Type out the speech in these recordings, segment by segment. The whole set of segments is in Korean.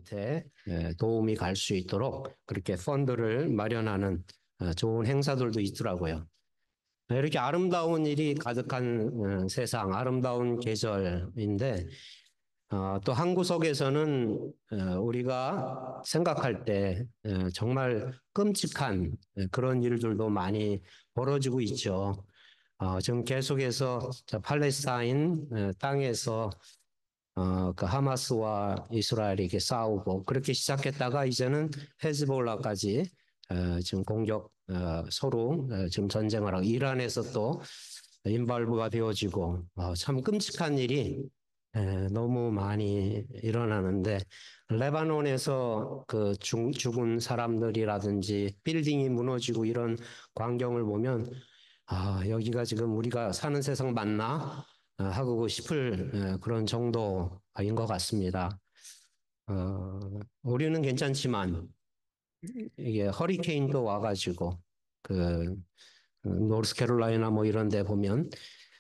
사람들한테 도움이 갈 수 있도록 그렇게 펀드를 마련하는 좋은 행사들도 있더라고요. 이렇게 아름다운 일이 가득한 세상, 아름다운 계절인데 또 한 구석에서는 우리가 생각할 때 정말 끔찍한 그런 일들도 많이 벌어지고 있죠. 지금 계속해서 팔레스타인 땅에서 그 하마스와 이스라엘이 이렇게 싸우고 그렇게 시작했다가 이제는 헤즈볼라까지 지금 공격 서로 지금 전쟁을 하고 이란에서 또 인발부가 되어지고 참 끔찍한 일이 너무 많이 일어나는데 레바논에서 그 죽은 사람들이라든지 빌딩이 무너지고 이런 광경을 보면 여기가 지금 우리가 사는 세상 맞나? 하고 싶을 그런 정도인 것 같습니다. 우리는 괜찮지만 이게 허리케인도 와가지고 그 노스캐롤라이나 뭐 이런 데 보면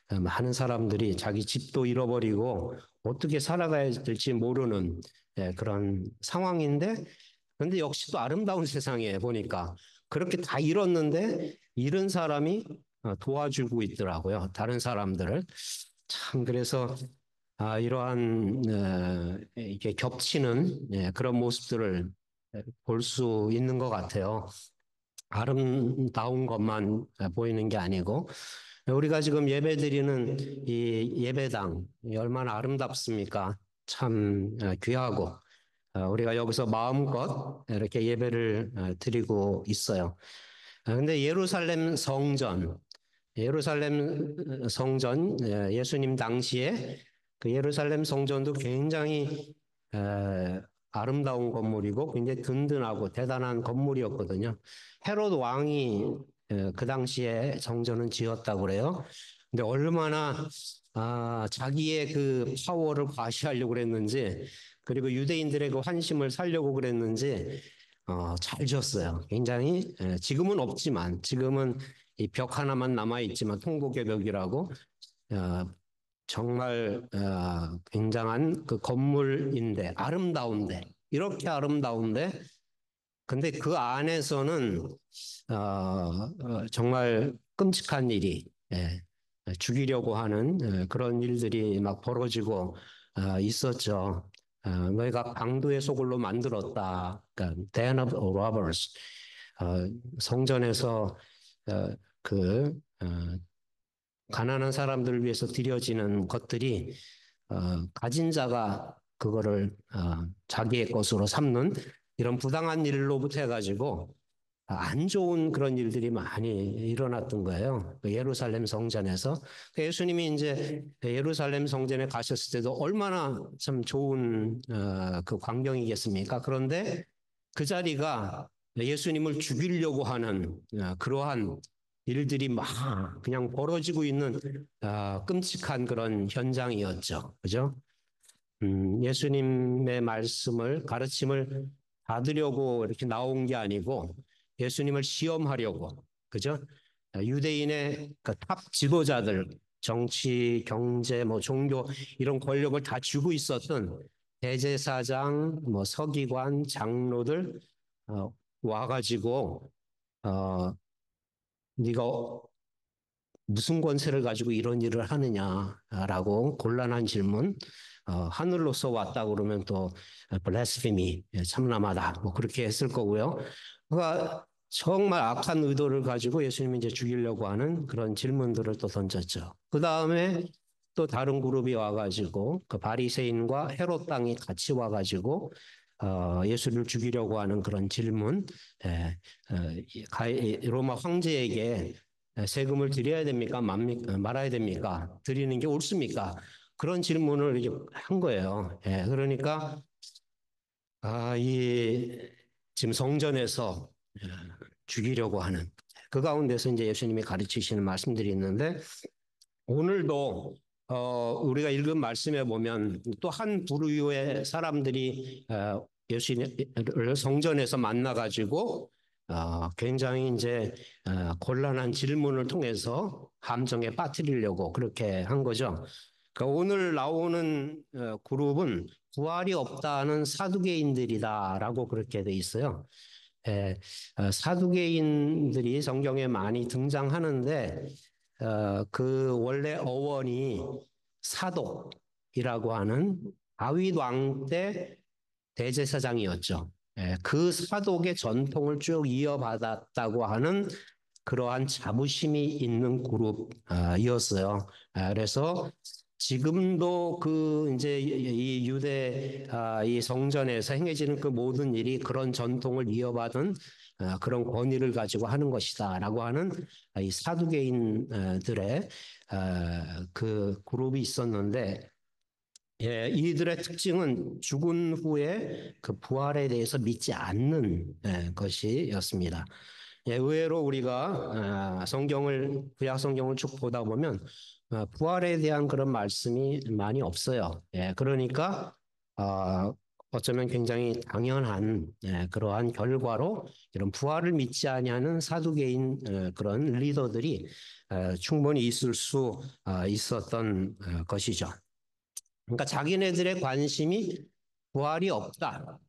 많은 사람들이 자기 집도 잃어버리고 어떻게 살아가야 될지 모르는 그런 상황인데 그런데 역시 또 아름다운 세상에 보니까 그렇게 다 잃었는데 잃은 사람이 도와주고 있더라고요. 다른 사람들을. 참 그래서 이러한 이게 겹치는 그런 모습들을 볼 수 있는 것 같아요. 아름다운 것만 보이는 게 아니고 우리가 지금 예배드리는 이 예배당 얼마나 아름답습니까? 참 귀하고 우리가 여기서 마음껏 이렇게 예배를 드리고 있어요. 근데 예루살렘 성전 예수님 당시에 그 예루살렘 성전도 굉장히 에, 아름다운 건물이고 굉장히 든든하고 대단한 건물이었거든요. 헤롯 왕이 그 당시에 성전은 지었다고 그래요. 근데 얼마나 자기의 그 파워를 과시하려고 그랬는지 그리고 유대인들의 그 환심을 살려고 그랬는지 잘 지었어요. 굉장히 지금은 없지만 지금은 이 벽 하나만 남아 있지만 통곡의 벽이라고 어, 정말 굉장한 그 건물인데 아름다운데 이렇게 아름다운데 근데 그 안에서는 정말 끔찍한 일이 죽이려고 하는 그런 일들이 막 벌어지고 있었죠. 너희가 강도의 소굴로 만들었다. 그러니까 Den of Robbers. 성전에서 그 가난한 사람들을 위해서 드려지는 것들이 가진 자가 그거를 자기의 것으로 삼는 이런 부당한 일로부터 해가지고 안 좋은 그런 일들이 많이 일어났던 거예요. 그 예루살렘 성전에서. 그 예수님이 이제 예루살렘 성전에 가셨을 때도 얼마나 참 좋은 그 광경이겠습니까? 그런데 그 자리가 예수님을 죽이려고 하는 그러한 일들이 막 그냥 벌어지고 있는 끔찍한 그런 현장이었죠. 그죠? 예수님의 말씀을, 가르침을 받으려고 이렇게 나온 게 아니고 예수님을 시험하려고, 그죠? 유대인의 그 탑 지도자들, 정치, 경제, 뭐 종교 이런 권력을 다 쥐고 있었던 대제사장, 뭐 서기관, 장로들 와가지고 어, 네가 무슨 권세를 가지고 이런 일을 하느냐라고 곤란한 질문. 하늘로서 왔다 그러면 또 블레스피미 참남하다 뭐 그렇게 했을 거고요. 그러니까 정말 악한 의도를 가지고 예수님이 이제 죽이려고 하는 그런 질문들을 또 던졌죠. 그 다음에 또 다른 그룹이 와가지고 그 바리새인과 헤롯 당이 같이 와가지고 예수를 죽이려고 하는 그런 질문. 예, 로마 황제에게 세금을 드려야 됩니까? 말아야 됩니까? 드리는 게 옳습니까? 그런 질문을 이제 한 거예요. 예, 그러니까 이 지금 성전에서 죽이려고 하는 그 가운데서 이제 예수님이 가르치시는 말씀들이 있는데 오늘도 우리가 읽은 말씀에 보면 또 한 부류의 사람들이 예수님을 성전에서 만나가지고 굉장히 이제 곤란한 질문을 통해서 함정에 빠뜨리려고 그렇게 한 거죠. 그러니까 오늘 나오는 그룹은 부활이 없다는 사두개인들이다라고 그렇게 돼 있어요. 예, 사두개인들이 성경에 많이 등장하는데 그 원래 어원이 사독이라고 하는 다윗 왕 때 대제사장이었죠. 예, 그 사독의 전통을 쭉 이어받았다고 하는 그러한 자부심이 있는 그룹이었어요. 그래서 지금도 그 이제 이 유대 이 성전에서 행해지는 그 모든 일이 그런 전통을 이어받은 그런 권위를 가지고 하는 것이다라고 하는 이 사두개인들의 그 그룹이 있었는데 예, 이들의 특징은 죽은 후에 그 부활에 대해서 믿지 않는 것이었습니다. 예, 의외로 우리가 성경을 구약 성경을 쭉 보다 보면 부활에 대한 그런 말씀이 많이 없어요. 예, 그러니까 어쩌면 굉장히 당연한 그러한 결과로 이런 부활을 믿지 아니하는 사두개인 그런 리더들이 충분히 있을 수 있었던 것이죠. 그러니까 자기네들의 관심이 부활이 없다.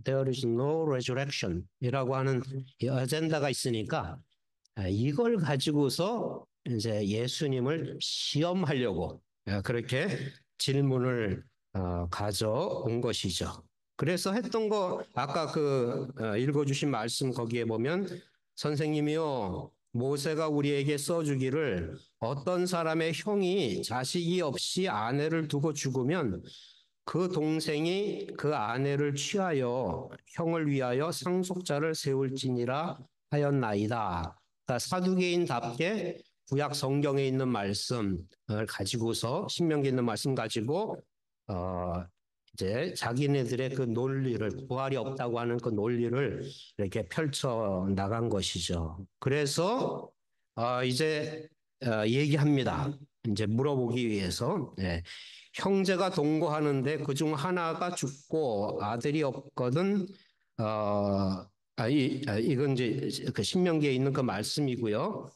There is no resurrection 이라고 하는 이 어젠다가 있으니까 이걸 가지고서 이제 예수님을 시험하려고 그렇게 질문을 가져온 것이죠. 그래서 했던 거 아까 그 읽어주신 말씀 거기에 보면 선생님이요 모세가 우리에게 써주기를 어떤 사람의 형이 자식이 없이 아내를 두고 죽으면 그 동생이 그 아내를 취하여 형을 위하여 상속자를 세울지니라 하였나이다. 그러니까 사두개인답게 구약 성경에 있는 말씀을 가지고서 신명기에 있는 말씀 가지고 어 이제 자기네들의 그 논리를 부활이 없다고 하는 그 논리를 이렇게 펼쳐 나간 것이죠. 그래서 이제 얘기합니다. 이제 물어보기 위해서 형제가 동거하는데 그중 하나가 죽고 아들이 없거든 이건 이제 그 신명기에 있는 그 말씀이고요.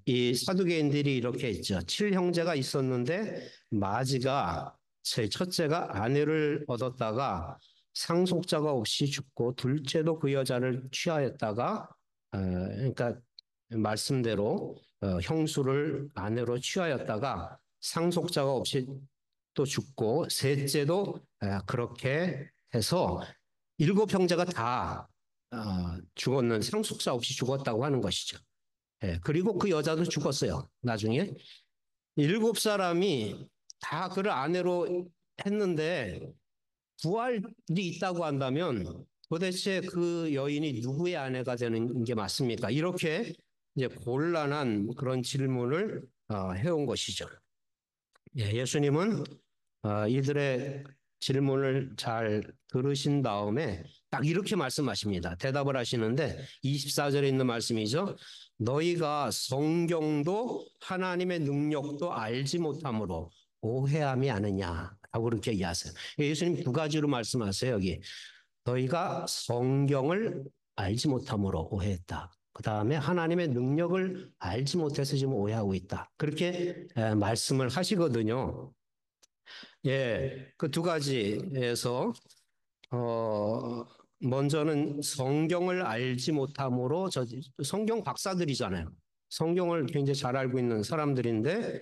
이 사두개인들이 이렇게 했죠. 7형제가 있었는데 마지가 첫째가 아내를 얻었다가 상속자가 없이 죽고 둘째도 그 여자를 취하였다가 그러니까 말씀대로 형수를 아내로 취하였다가 상속자가 없이 또 죽고 셋째도 그렇게 해서 7형제가 다 죽었는 상속자 없이 죽었다고 하는 것이죠. 예, 그리고 그 여자도 죽었어요. 나중에 7사람이 다 그를 아내로 했는데 부활이 있다고 한다면 도대체 그 여인이 누구의 아내가 되는 게 맞습니까? 이렇게 이제 곤란한 그런 질문을 해온 것이죠. 예, 예수님은 이들의 질문을 잘 들으신 다음에 딱 이렇게 말씀하십니다. 대답을 하시는데 24절에 있는 말씀이죠. 너희가 성경도 하나님의 능력도 알지 못함으로 오해함이 아느냐 하고 그렇게 이야기하세요. 예수님 두 가지로 말씀하세요. 여기 너희가 성경을 알지 못함으로 오해했다. 그 다음에 하나님의 능력을 알지 못해서 지금 오해하고 있다. 그렇게 말씀을 하시거든요. 예, 그 두 가지에서 어, 먼저는 성경을 알지 못함으로 성경 박사들이잖아요. 성경을 굉장히 잘 알고 있는 사람들인데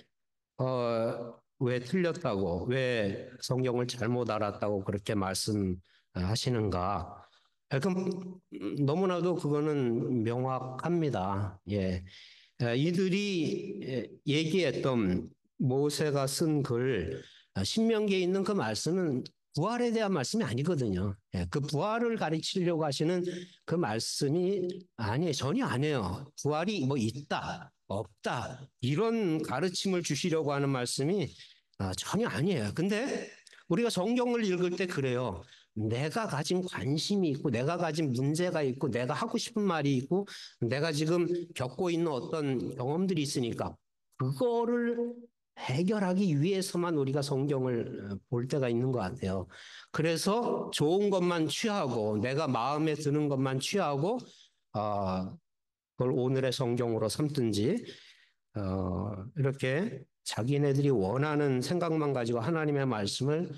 왜 틀렸다고, 왜 성경을 잘못 알았다고 그렇게 말씀하시는가? 그럼 너무나도 그거는 명확합니다. 예. 이들이 얘기했던 모세가 쓴 글, 신명기에 있는 그 말씀은 부활에 대한 말씀이 아니거든요. 예, 그 부활을 가르치려고 하시는 그 말씀이 아니에요. 전혀 아니에요. 부활이 뭐 있다, 없다, 이런 가르침을 주시려고 하는 말씀이 전혀 아니에요. 근데 우리가 성경을 읽을 때 그래요. 내가 가진 관심이 있고, 내가 가진 문제가 있고, 내가 하고 싶은 말이 있고, 내가 지금 겪고 있는 어떤 경험들이 있으니까, 그거를 해결하기 위해서만 우리가 성경을 볼 때가 있는 것 같아요. 그래서 좋은 것만 취하고, 내가 마음에 드는 것만 취하고, 그걸 오늘의 성경으로 삼든지, 이렇게 자기네들이 원하는 생각만 가지고 하나님의 말씀을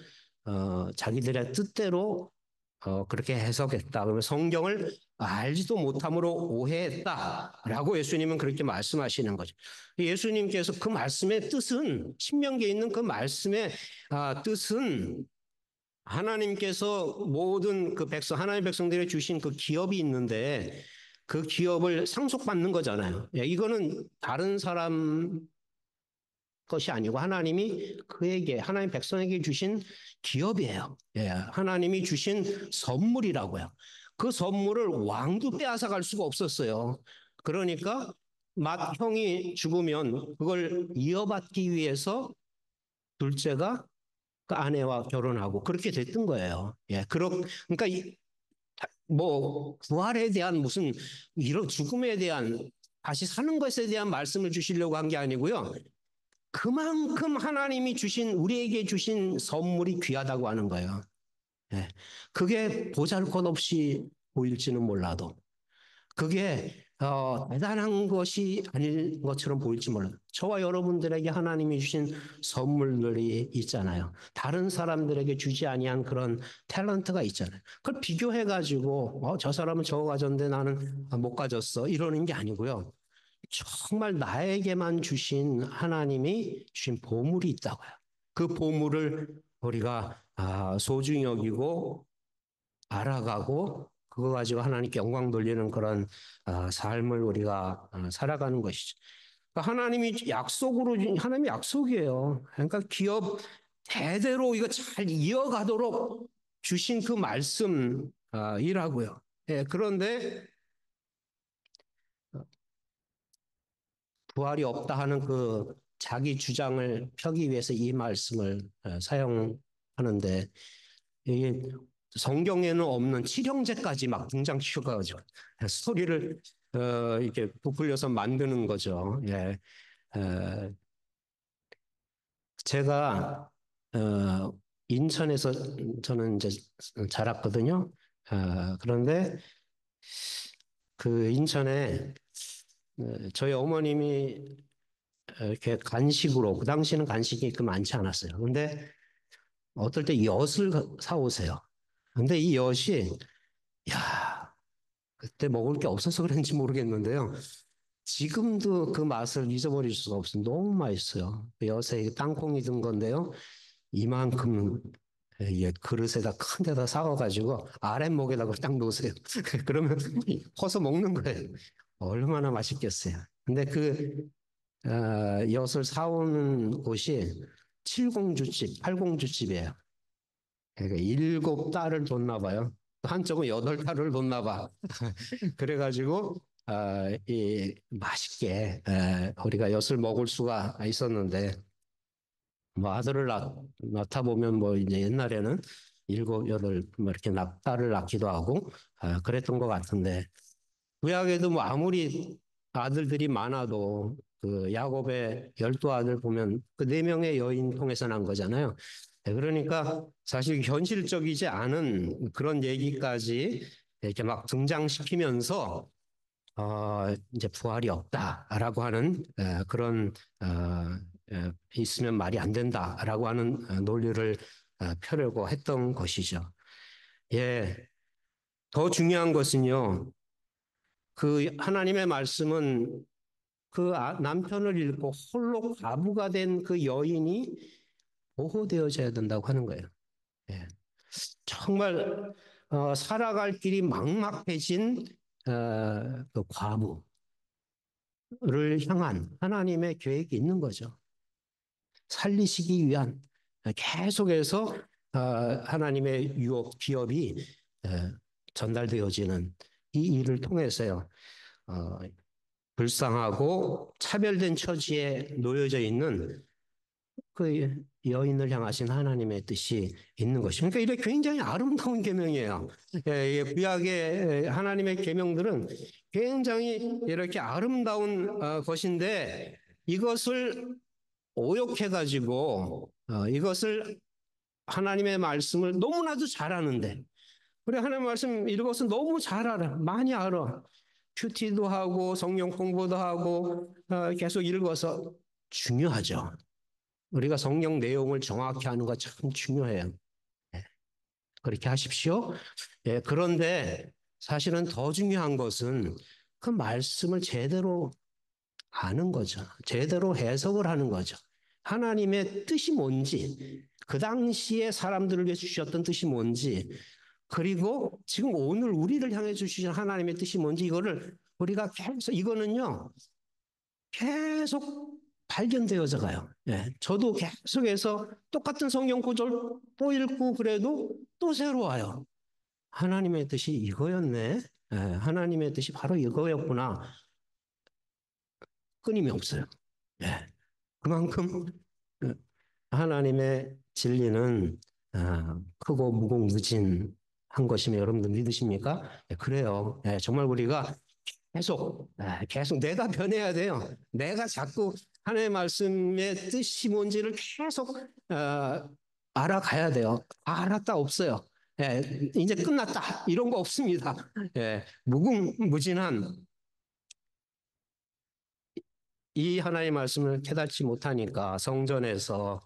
자기들의 뜻대로 그렇게 해석했다. 그러면 성경을 알지도 못함으로 오해했다라고 예수님은 그렇게 말씀하시는 거죠. 예수님께서 그 말씀의 뜻은 신명기에 있는 그 말씀의 뜻은 하나님께서 모든 그 하나님 백성들이 주신 그 기업이 있는데 그 기업을 상속받는 거잖아요. 예, 이거는 다른 사람 것이 아니고 하나님이 그에게 하나님 백성에게 주신 기업이에요. 예, 하나님이 주신 선물이라고요. 그 선물을 왕도 빼앗아갈 수가 없었어요. 그러니까 형이 죽으면 그걸 이어받기 위해서 둘째가 그 아내와 결혼하고 그렇게 됐던 거예요. 예, 그러니까 뭐 부활에 대한 무슨 이런 죽음에 대한 다시 사는 것에 대한 말씀을 주시려고 한 게 아니고요. 그만큼 하나님이 주신 우리에게 주신 선물이 귀하다고 하는 거예요. 예. 그게 보잘것없이 보일지는 몰라도 그게 대단한 것이 아닐 것처럼 보일지 몰라도 저와 여러분들에게 하나님이 주신 선물들이 있잖아요. 다른 사람들에게 주지 아니한 그런 탤런트가 있잖아요. 그걸 비교해가지고 저 사람은 저거 가졌는데 나는 못 가졌어 이러는 게 아니고요. 정말 나에게만 주신 하나님이 주신 보물이 있다고요. 그 보물을 우리가 소중히 여기고 알아가고 그거 가지고 하나님께 영광 돌리는 그런 삶을 우리가 살아가는 것이죠. 그러니까 하나님이 약속으로 하나님이 약속이에요. 그러니까 기업 대대로 이거 잘 이어가도록 주신 그 말씀이라고요. 예, 그런데 부활이 없다 하는 그 자기 주장을 펴기 위해서 이 말씀을 사용하는데 이게 성경에는 없는 칠형제까지 막 등장시켜가지고 스토리를 이렇게 부풀려서 만드는 거죠. 예. 제가 인천에서 저는 이제 자랐거든요. 그런데 그 인천에 저희 어머님이 이렇게 간식으로 그 당시에는 간식이 그 많지 않았어요. 근데 어떨 때 엿을 사오세요. 근데 이 엿이 야 그때 먹을 게 없어서 그런지 모르겠는데요. 지금도 그 맛을 잊어버릴 수가 없어요. 너무 맛있어요. 그 엿에 땅콩이 든 건데요. 이만큼 그릇에다 큰 데다 사와가지고 아랫목에다가 딱 놓으세요. 그러면 퍼서 먹는 거예요. 얼마나 맛있겠어요. 근데 그 엿을 사오는 곳이 칠공주집, 팔공주집이에요. 그러니까 일곱 딸을 뒀나 봐요. 한쪽은 여덟 딸을 뒀나 봐. 그래가지고 맛있게 우리가 엿을 먹을 수가 있었는데 뭐 아들을 낳다 보면 뭐 이제 옛날에는 일곱 여덟 뭐 이렇게 딸을 낳기도 하고 그랬던 것 같은데 구약에도 뭐 아무리 아들들이 많아도 그 야곱의 열두 아들 보면 그 네 명의 여인 통해서 난 거잖아요. 그러니까 사실 현실적이지 않은 그런 얘기까지 이렇게 막 등장시키면서 이제 부활이 없다라고 하는 그런 있으면 말이 안 된다라고 하는 논리를 펴려고 했던 것이죠. 예, 더 중요한 것은요. 그 하나님의 말씀은 그 남편을 잃고 홀로 과부가 된 그 여인이 보호되어져야 된다고 하는 거예요. 예. 정말 살아갈 길이 막막해진 그 과부를 향한 하나님의 계획이 있는 거죠. 살리시기 위한 계속해서 하나님의 유업 기업이 전달되어지는 이 일을 통해서요. 어, 불쌍하고 차별된 처지에 놓여져 있는 그 여인을 향하신 하나님의 뜻이 있는 것이죠. 그러니까 이게 굉장히 아름다운 계명이에요. 구약의 하나님의 계명들은 굉장히 이렇게 아름다운 것인데 이것을 오역해가지고 이것을 하나님의 말씀을 너무나도 잘 아는데 우리 하나님의 말씀 읽어서 너무 잘 알아. 많이 알아. 큐티도 하고 성경 공부도 하고 계속 읽어서 중요하죠. 우리가 성경 내용을 정확히 하는 거 참 중요해요. 그렇게 하십시오. 예, 그런데 사실은 더 중요한 것은 그 말씀을 제대로 아는 거죠. 제대로 해석을 하는 거죠. 하나님의 뜻이 뭔지, 그 당시에 사람들을 위해 주셨던 뜻이 뭔지, 그리고 지금 오늘 우리를 향해 주시는 하나님의 뜻이 뭔지 이거를 우리가 계속 이거는요. 계속 발견되어져 가요. 예, 저도 계속해서 똑같은 성경 구절 또 읽고 그래도 또 새로워요. 하나님의 뜻이 이거였네. 예, 하나님의 뜻이 바로 이거였구나. 끊임이 없어요. 예, 그만큼 하나님의 진리는 크고 무궁무진한 것이면 여러분들 믿으십니까? 예, 그래요. 예, 정말 우리가 계속 내가 변해야 돼요. 내가 자꾸 하나님의 말씀의 뜻이 뭔지를 계속 알아가야 돼요. 알았다 없어요. 예, 이제 끝났다 이런 거 없습니다. 예, 무궁무진한 이 하나님의 말씀을 깨닫지 못하니까 성전에서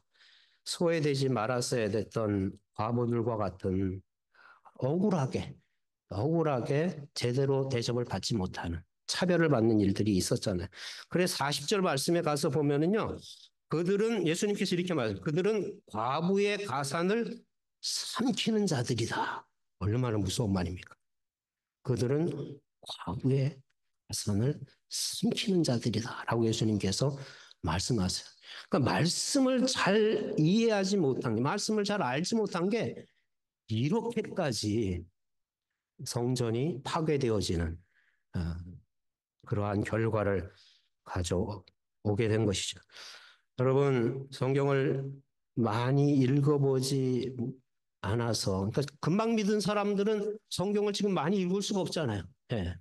소외되지 말았어야 됐던 과부들과 같은 억울하게 억울하게 제대로 대접을 받지 못하는 차별을 받는 일들이 있었잖아요. 그래서 40절 말씀에 가서 보면은요. 그들은 예수님께서 이렇게 말해요. 그들은 과부의 가산을 삼키는 자들이다. 얼마나 무서운 말입니까? 그들은 과부의 가산을 삼키는 자들이다. 라고 예수님께서 말씀하세요. 그러니까 말씀을 잘 이해하지 못한 게, 말씀을 잘 알지 못한 게 이렇게까지 성전이 파괴되어지는 어, 그러한 결과를 가져오게 된 것이죠. 여러분, 성경을 많이 읽어보지 않아서, 그러니까 금방 믿은 사람들은 성경을 지금 많이 읽을 수가 없잖아요. 예.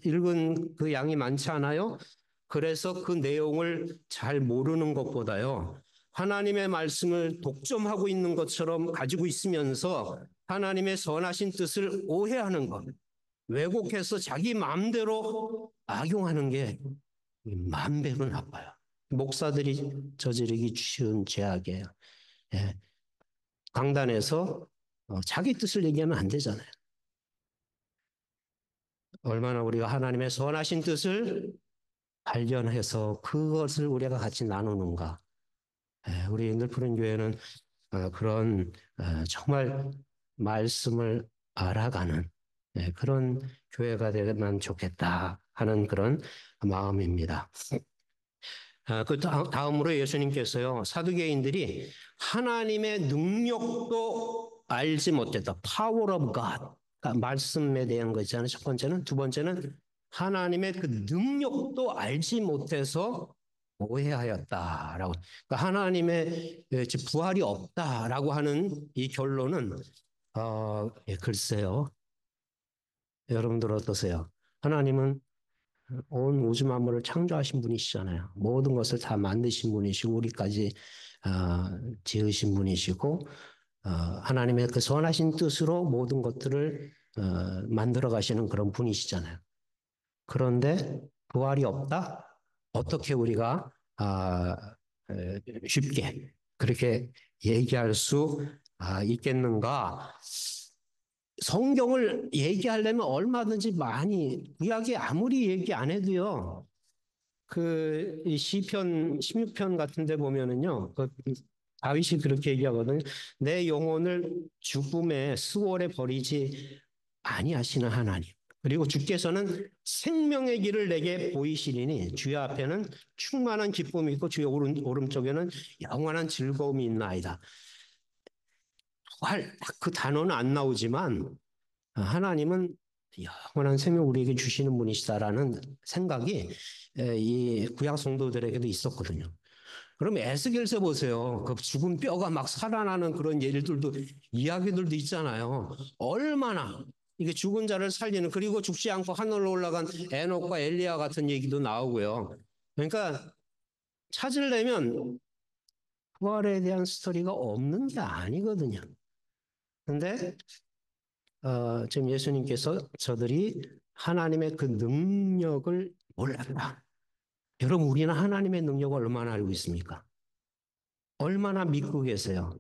읽은 그 양이 많지 않아요? 그래서 그 내용을 잘 모르는 것보다요. 하나님의 말씀을 독점하고 있는 것처럼 가지고 있으면서 하나님의 선하신 뜻을 오해하는 것. 왜곡해서 자기 마음대로 악용하는 게 만 배로 나빠요. 목사들이 저지르기 쉬운 죄악이에요. 예. 강단에서 자기 뜻을 얘기하면 안 되잖아요. 얼마나 우리가 하나님의 선하신 뜻을 발견해서 그것을 우리가 같이 나누는가. 예. 우리 인들푸른 교회는 그런 정말 말씀을 알아가는 그런 교회가 되면 좋겠다 하는 그런 마음입니다. 그 다음으로 예수님께서요, 사두개인들이 하나님의 능력도 알지 못했다. Power of God. 그러니까 말씀에 대한 거 있잖아요. 첫 번째는. 두 번째는 하나님의 그 능력도 알지 못해서 오해하였다라고. 그러니까 하나님의 부활이 없다라고 하는 이 결론은, 글쎄요. 여러분들 어떠세요? 하나님은 온 우주 만물을 창조하신 분이시잖아요. 모든 것을 다 만드신 분이시고 우리까지 지으신 분이시고 하나님의 그 선하신 뜻으로 모든 것들을 만들어 가시는 그런 분이시잖아요. 그런데 부활이 없다? 어떻게 우리가 쉽게 그렇게 얘기할 수 있겠는가? 성경을 얘기하려면 얼마든지 많이 구약에 아무리 얘기 안 해도요. 그 시편 16편 같은 데 보면은요. 그 다윗이 그렇게 얘기하거든요. 내 영혼을 죽음의 수월에 버리지 아니하시는 하나님. 그리고 주께서는 생명의 길을 내게 보이시리니 주의 앞에는 충만한 기쁨이 있고 주의 오른쪽에는 영원한 즐거움이 있나이다. 부활 그 단어는 안 나오지만 하나님은 영원한 생명 우리에게 주시는 분이시다라는 생각이 이 구약 성도들에게도 있었거든요. 그럼 에스겔서 보세요. 그 죽은 뼈가 막 살아나는 그런 일들도 이야기들도 있잖아요. 얼마나 이게 죽은 자를 살리는 그리고 죽지 않고 하늘로 올라간 에녹과 엘리야 같은 얘기도 나오고요. 그러니까 찾으려면 부활에 대한 스토리가 없는 게 아니거든요. 근데 지금 예수님께서 저들이 하나님의 그 능력을 몰랐다. 여러분, 우리는 하나님의 능력을 얼마나 알고 있습니까? 얼마나 믿고 계세요?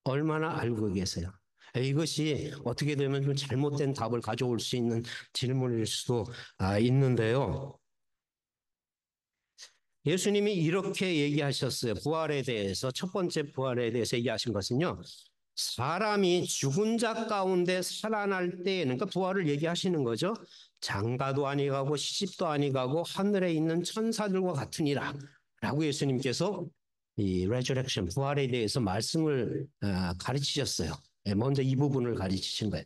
얼마나 알고 계세요? 이것이 어떻게 되면 좀 잘못된 답을 가져올 수 있는 질문일 수도 있는데요. 예수님이 이렇게 얘기하셨어요. 부활에 대해서, 첫 번째 부활에 대해서 얘기하신 것은요. 사람이 죽은 자 가운데 살아날 때에는, 그러니까 부활을 얘기하시는 거죠. 장가도 아니 가고 시집도 아니 가고 하늘에 있는 천사들과 같으니라. 라고 예수님께서 이 resurrection, 부활에 대해서 말씀을 가르치셨어요. 먼저 이 부분을 가르치신 거예요.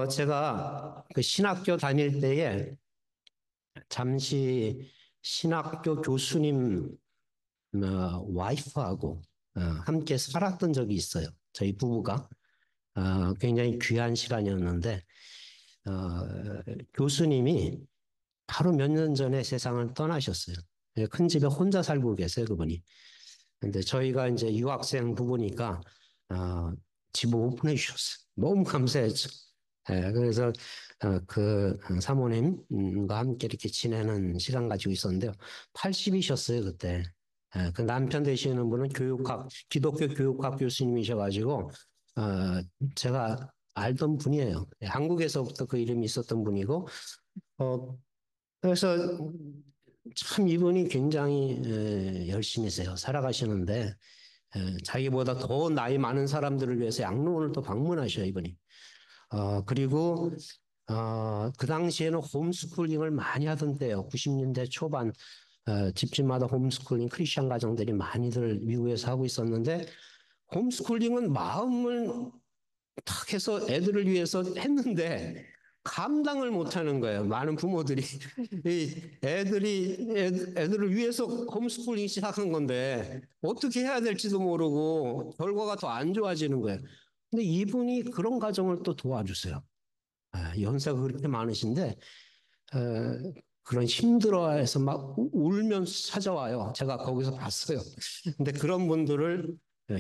제가 그 신학교 다닐 때에 잠시 신학교 교수님 와이프하고 함께 살았던 적이 있어요. 저희 부부가 굉장히 귀한 시간이었는데 교수님이 바로 몇 년 전에 세상을 떠나셨어요. 큰 집에 혼자 살고 계세요, 그분이. 근데 저희가 이제 유학생 부부니까 어, 집 오픈해 주셨어요. 너무 감사했죠. 그래서 그 사모님과 함께 이렇게 지내는 시간 가지고 있었는데요. 80이셨어요, 그때. 그 남편 되시는 분은 기독교 교육학 교수님이셔가지고 제가 알던 분이에요. 한국에서부터 그 이름이 있었던 분이고, 그래서 참 이분이 굉장히 열심히세요. 살아가시는데 자기보다 더 나이 많은 사람들을 위해서 양로원을 또 방문하셔요, 이분이. 그리고 그 당시에는 홈스쿨링을 많이 하던 때요. 90년대 초반 집집마다 홈스쿨링 크리스천 가정들이 많이들 미국에서 하고 있었는데 홈스쿨링은 마음을 탁 해서 애들을 위해서 했는데 감당을 못하는 거예요. 많은 부모들이 애들을 위해서 홈스쿨링 시작한 건데 어떻게 해야 될지도 모르고 결과가 더 안 좋아지는 거예요. 근데 이분이 그런 가정을 또 도와주세요. 연세가 그렇게 많으신데 그런 힘들어해서 막 울면서 찾아와요. 제가 거기서 봤어요. 근데 그런 분들을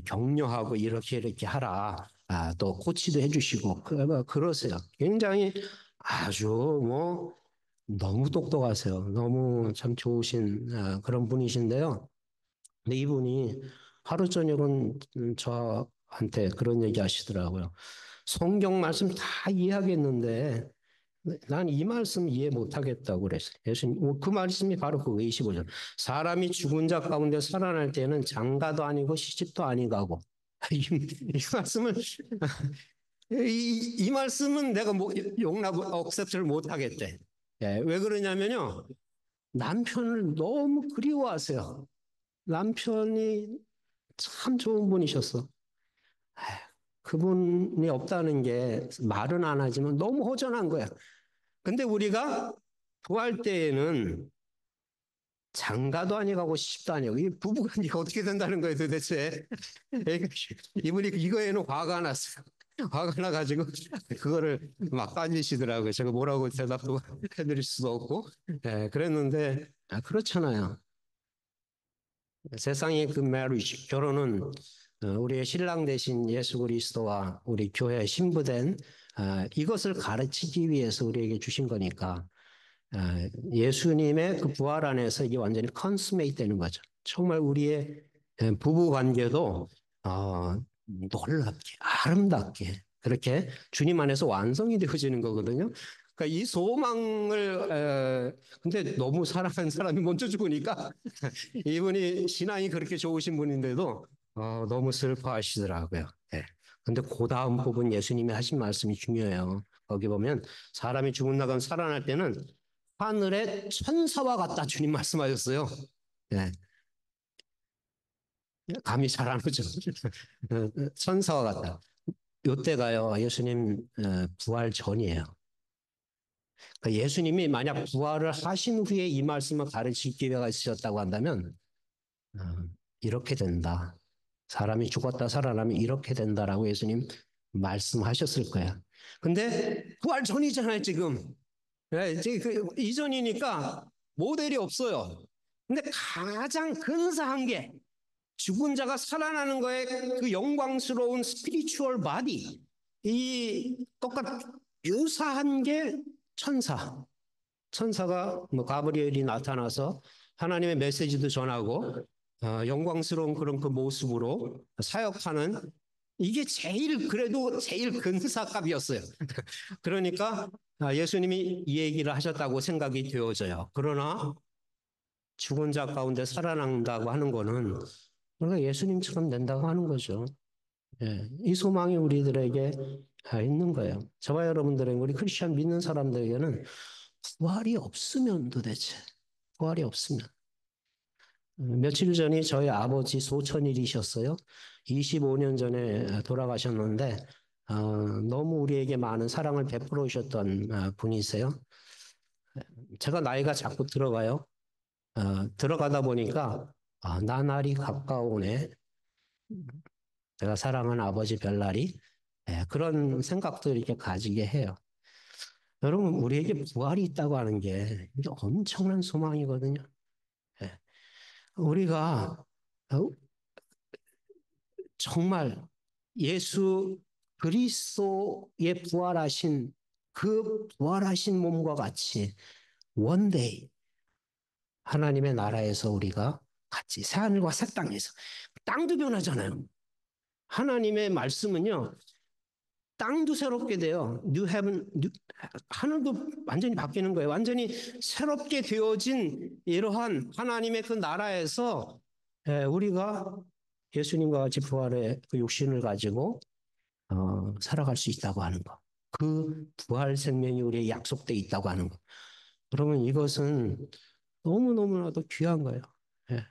격려하고 이렇게 하라. 또 코치도 해주시고 그러세요. 굉장히 아주 뭐 너무 똑똑하세요. 너무 참 좋으신 그런 분이신데요. 근데 이분이 하루 저녁은 저한테 그런 얘기 하시더라고요. 성경 말씀 다 이해하겠는데 난 이 말씀 이해 못하겠다고 그랬어요. 예수님, 그 말씀이 바로 그 25절. 사람이 죽은 자 가운데 살아날 때는 장가도 아니고 시집도 아니가고. 이 말씀을, 이 말씀은 내가 억셉트를 못하겠대. 왜 그러냐면요. 남편을 너무 그리워하세요. 남편이 참 좋은 분이셨어. 그분이 없다는 게 말은 안 하지만 너무 허전한 거야. 근데 우리가 부활 때에는 장가도 아니고 시집도 아니고 이 부부관계가 어떻게 된다는 거예요 도대체. 이분이 이거에는 화가 났어요. 화가 나가지고 그거를 막 따지시더라고요. 제가 뭐라고 대답도 해드릴 수도 없고 그랬는데 그렇잖아요. 세상의 그 marriage, 결혼은 우리의 신랑 되신 예수 그리스도와 우리 교회의 신부된 이것을 가르치기 위해서 우리에게 주신 거니까 예수님의 그 부활 안에서 이게 완전히 컨스메이트 되는 거죠. 정말 우리의 부부 관계도 놀랍게 아름답게 그렇게 주님 안에서 완성이 되어지는 거거든요. 그러니까 이 소망을 근데 너무 사랑하는 사람이 먼저 죽으니까 이분이 신앙이 그렇게 좋으신 분인데도 너무 슬퍼하시더라고요. 예. 근데 그 다음 부분 예수님이 하신 말씀이 중요해요. 거기 보면 사람이 죽은 나간 살아날 때는 하늘의 천사와 같다 주님 말씀하셨어요. 예. 감이 잘 안 오죠. 천사와 같다. 요때가요, 예수님 부활 전이에요. 그러니까 예수님이 만약 부활을 하신 후에 이 말씀을 가르칠 기회가 있으셨다고 한다면 어, 이렇게 된다. 사람이 죽었다 살아나면 이렇게 된다라고 예수님 말씀하셨을 거야. 근데 부활 전이잖아요, 지금. 지금 그 이전이니까 모델이 없어요. 근데 가장 근사한 게 죽은 자가 살아나는 거에 그 영광스러운 스피리추얼 바디. 이 유사한 게 천사. 천사가 뭐 가브리엘이 나타나서 하나님의 메시지도 전하고 영광스러운 그런 그 모습으로 사역하는 이게 그래도 제일 근사값이었어요. 그러니까 예수님이 이 얘기를 하셨다고 생각이 되어져요. 그러나 죽은 자 가운데 살아난다고 하는 거는 우리가 예수님처럼 된다고 하는 거죠. 예, 이 소망이 우리들에게 있는 거예요. 저와 여러분들에게, 우리 크리스천 믿는 사람들에게는 부활이 없으면 도대체, 부활이 없으면. 며칠 전이 저희 아버지 소천일이셨어요. 25년 전에 돌아가셨는데, 너무 우리에게 많은 사랑을 베풀어 오셨던 분이세요. 제가 나이가 자꾸 들어가요. 들어가다 보니까, 나날이 가까우네. 제가 사랑하는 아버지 별날이. 그런 생각도 이렇게 가지게 해요. 여러분, 우리에게 부활이 있다고 하는 게 이게 엄청난 소망이거든요. 예. 우리가 정말 예수 그리스도의 부활하신 그 부활하신 몸과 같이 원데이 하나님의 나라에서 우리가 같이 새하늘과 새 땅에서 땅도 변하잖아요. 하나님의 말씀은요. 땅도 새롭게 돼요. 하늘도 완전히 바뀌는 거예요. 완전히 새롭게 되어진 이러한 하나님의 그 나라에서 우리가 예수님과 같이 부활의 그 육신을 가지고 살아갈 수 있다고 하는 것. 그 부활 생명이 우리에 약속돼 있다고 하는 것. 그러면 이것은 너무너무나도 귀한 거예요. 예.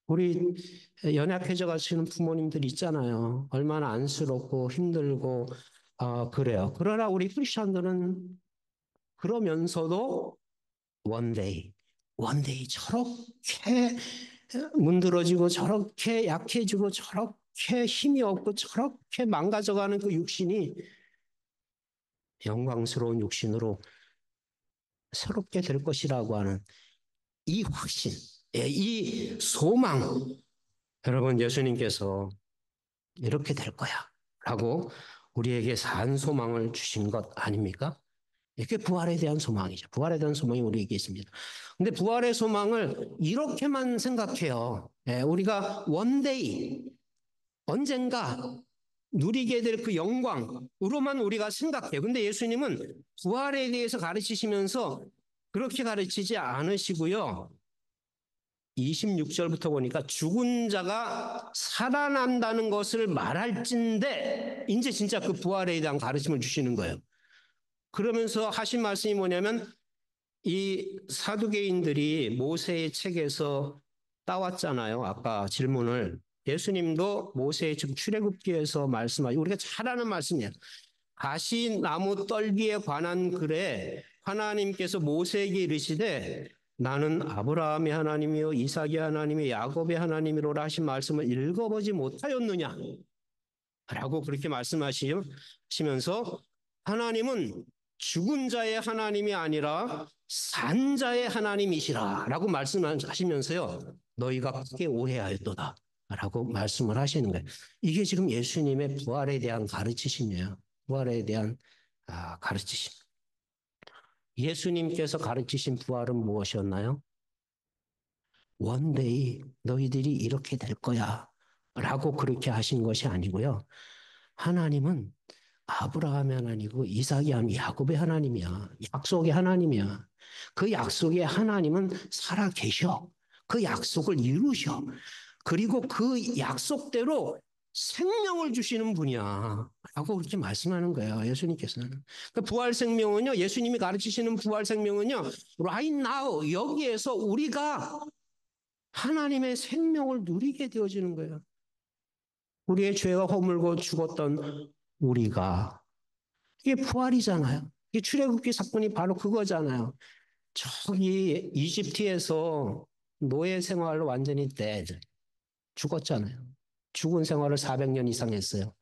우리 연약해져 가시는 부모님들 있잖아요. 얼마나 안쓰럽고 힘들고, 그래요. 그러나 우리 크리스천들은 그러면서도 원데이, 원데이 저렇게 문드러지고 저렇게 약해지고 저렇게 힘이 없고 저렇게 망가져가는 그 육신이 영광스러운 육신으로 새롭게 될 것이라고 하는 이 확신, 이 소망. 여러분, 예수님께서 이렇게 될 거야 라고 우리에게 산 소망을 주신 것 아닙니까? 이게 부활에 대한 소망이죠. 부활에 대한 소망이 우리에게 있습니다. 근데 부활의 소망을 이렇게만 생각해요. 우리가 원데이, 언젠가 누리게 될 그 영광으로만 우리가 생각해요. 근데 예수님은 부활에 대해서 가르치시면서 그렇게 가르치지 않으시고요. 26절부터 보니까 죽은 자가 살아난다는 것을 말할진대 이제 진짜 그 부활에 대한 가르침을 주시는 거예요. 그러면서 하신 말씀이 뭐냐면 이 사두개인들이 모세의 책에서 따왔잖아요. 아까 질문을. 예수님도 모세의 즉 출애굽기에서 말씀하시고 우리가 잘 아는 말씀이에요. 가시나무 떨기에 관한 글에 하나님께서 모세에게 이르시되 나는 아브라함의 하나님이요 이삭의 하나님이요 야곱의 하나님이로라 하신 말씀을 읽어보지 못하였느냐 라고 그렇게 말씀하시면서 하나님은 죽은 자의 하나님이 아니라 산 자의 하나님이시라 라고 말씀하시면서요 너희가 크게 오해하였도다 라고 말씀을 하시는 거예요. 이게 지금 예수님의 부활에 대한 가르치심이에요. 부활에 대한 가르치심. 예수님께서 가르치신 부활은 무엇이었나요? 원데이 너희들이 이렇게 될 거야 라고 그렇게 하신 것이 아니고요. 하나님은 아브라함의 하나님이고 이삭이 하나님, 야곱의 하나님이야. 약속의 하나님이야. 그 약속의 하나님은 살아 계셔. 그 약속을 이루셔. 그리고 그 약속대로 생명을 주시는 분이야. 라고 그렇게 말씀하는 거예요. 예수님께서는. 그 부활 생명은요. 예수님이 가르치시는 부활 생명은요. right now 여기에서 우리가 하나님의 생명을 누리게 되어지는 거예요. 우리의 죄가 허물고 죽었던 우리가 이게 부활이잖아요. 이게 출애굽기 사건이 바로 그거잖아요. 저기 이집트에서 노예 생활을 완전히 죽었잖아요. 죽은 생활을 400년 이상 했어요.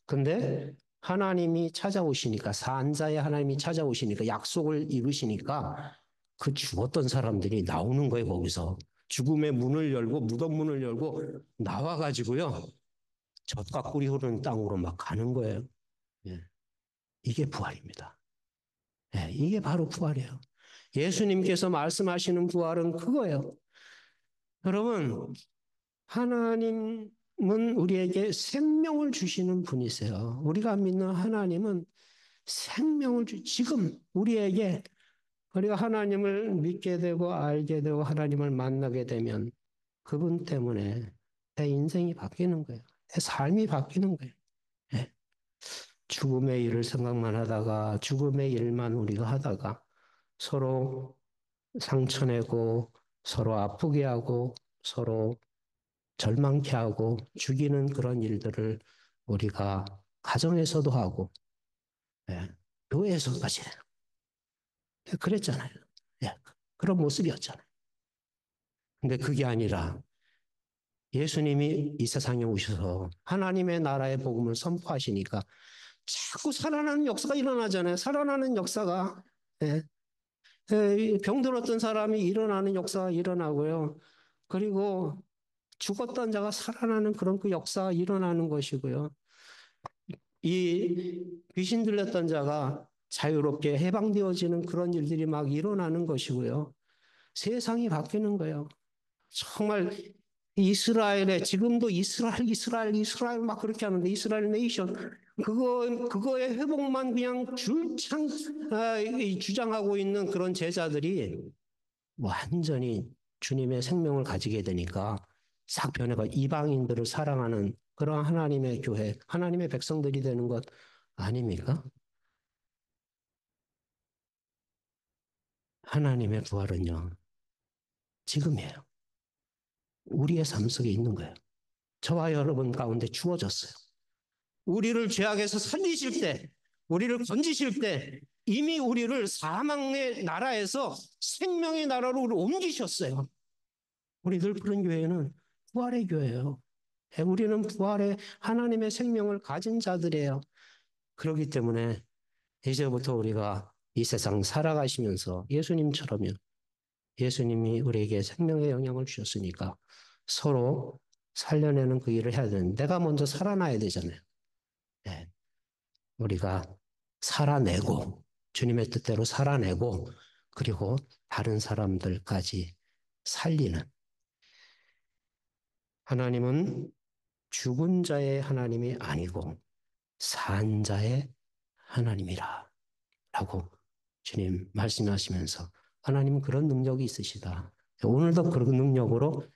근데 하나님이 찾아오시니까 산자의 하나님이 찾아오시니까 약속을 이루시니까 그 죽었던 사람들이 나오는 거예요. 거기서 죽음의 문을 열고 무덤 문을 열고 나와가지고요. 젖과 꿀이 흐르는 땅으로 막 가는 거예요. 예. 이게 부활입니다. 예, 이게 바로 부활이에요. 예수님께서 말씀하시는 부활은 그거예요. 여러분, 하나님 우리에게 생명을 주시는 분이세요. 우리가 믿는 하나님은 지금 우리에게 우리가 하나님을 믿게 되고 알게 되고 하나님을 만나게 되면 그분 때문에 내 인생이 바뀌는 거예요. 내 삶이 바뀌는 거예요. 예. 죽음의 일을 생각만 하다가 죽음의 일만 우리가 하다가 서로 상처내고 서로 아프게 하고 서로 절망케 하고 죽이는 그런 일들을 우리가 가정에서도 하고 예. 교회에서까지 그랬잖아요. 예. 그런 모습이었잖아요. 근데 그게 아니라 예수님이 이 세상에 오셔서 하나님의 나라의 복음을 선포하시니까 자꾸 살아나는 역사가 일어나잖아요. 살아나는 역사가. 예. 병들었던 사람이 일어나는 역사가 일어나고요. 그리고 죽었던 자가 살아나는 그런 그 역사가 일어나는 것이고요. 이 귀신 들렸던 자가 자유롭게 해방되어지는 그런 일들이 막 일어나는 것이고요. 세상이 바뀌는 거예요. 정말 이스라엘에 지금도 이스라엘 막 그렇게 하는데 이스라엘 네이션 그거의 회복만 그냥 줄창 주장하고 있는 그런 제자들이 완전히 주님의 생명을 가지게 되니까 싹 변해가 이방인들을 사랑하는 그런 하나님의 교회, 하나님의 백성들이 되는 것 아닙니까? 하나님의 부활은요, 지금이에요. 우리의 삶 속에 있는 거예요. 저와 여러분 가운데 주어졌어요. 우리를 죄악에서 살리실 때, 우리를 건지실 때, 이미 우리를 사망의 나라에서 생명의 나라로 옮기셨어요. 우리 늘푸른 교회는 부활의 교회예요. 우리는 부활의 하나님의 생명을 가진 자들이에요. 그렇기 때문에 이제부터 우리가 이 세상 살아가시면서 예수님처럼요. 예수님이 우리에게 생명의 영향을 주셨으니까 서로 살려내는 그 일을 해야 되는데 내가 먼저 살아나야 되잖아요. 네. 우리가 살아내고 주님의 뜻대로 살아내고 그리고 다른 사람들까지 살리는 하나님은 죽은 자의 하나님이 아니고 산 자의 하나님이라 라고 주님 말씀하시면서 하나님은 그런 능력이 있으시다. 오늘도 그런 능력으로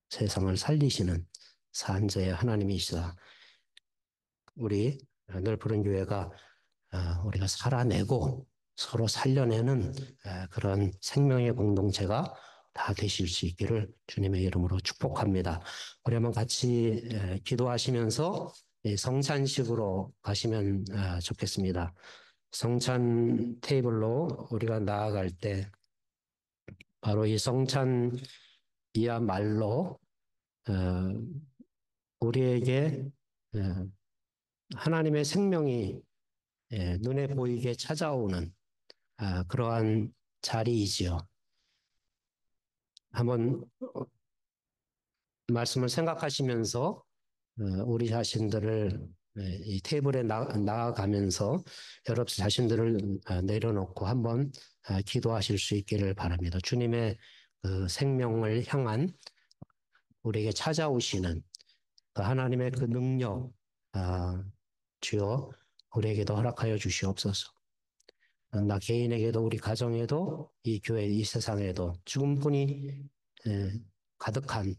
세상을 살리시는 산 자의 하나님이시다. 우리 늘푸른 교회가 우리가 살아내고 서로 살려내는 그런 생명의 공동체가 다 되실 수 있기를 주님의 이름으로 축복합니다. 우리 한번 같이 기도하시면서 성찬식으로 가시면 좋겠습니다. 성찬 테이블로 우리가 나아갈 때 바로 이 성찬이야말로 우리에게 하나님의 생명이 눈에 보이게 찾아오는 그러한 자리이지요. 한번 말씀을 생각하시면서 우리 자신들을 이 테이블에 나아가면서 여러분 자신들을 내려놓고 한번 기도하실 수 있기를 바랍니다. 주님의 그 생명을 향한 우리에게 찾아오시는 그 하나님의 그 능력, 주여 우리에게도 허락하여 주시옵소서. 나 개인에게도 우리 가정에도 이 교회 이 세상에도 죽음뿐이 가득한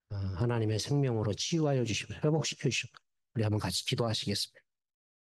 하나님의 생명으로 치유하여 주시고 회복시켜 주시고 우리 한번 같이 기도하시겠습니다.